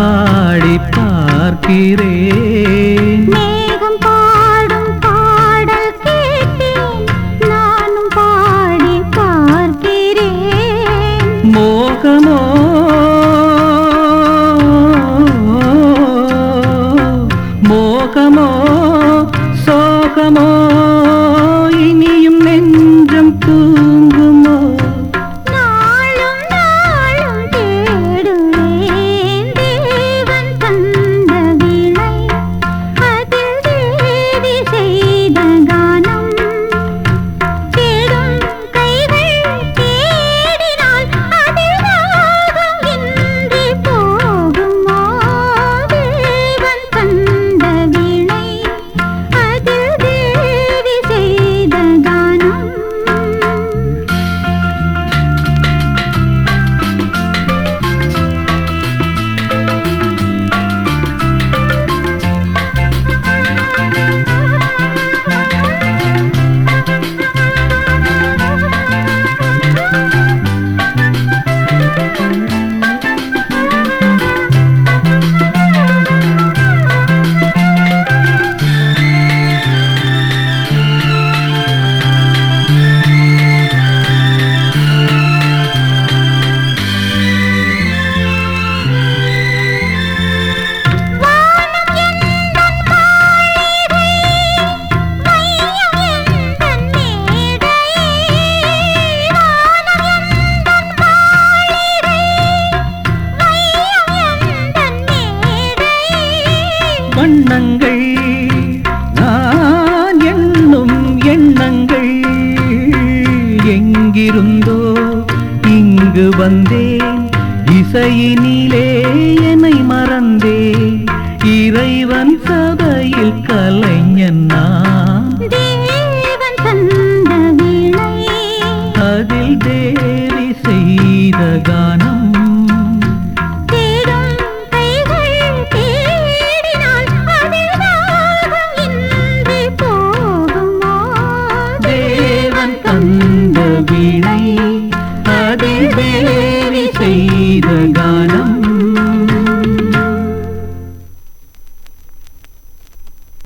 பாடி பார்க்கிறேன். மேகம் பாடும் பாடல் கேட்டேன், நானும் பாடி பார்க்கிறேன். மோகமோ மோகமோ சோகமோ இனியும் நெஞ்சம் தூங்குமோ? நாளும் நாளும் தேடுவேன் தேவன் தந்த வீணை, அதில் தேவி செய்த கானம். தேடும் கைகள் தேடினால் அதில் ராகம் இன்றி போகுமோ? தேவன் தந்த வீணை, அதில் தேவி செய்த கானம். வண்ணங்கள் நான் எண்ணும் எண்ணங்கள் எங்கிருந்தோ இங்கு வந்தேன். இசையினிலே என்னை மறந்தேன். இறைவன்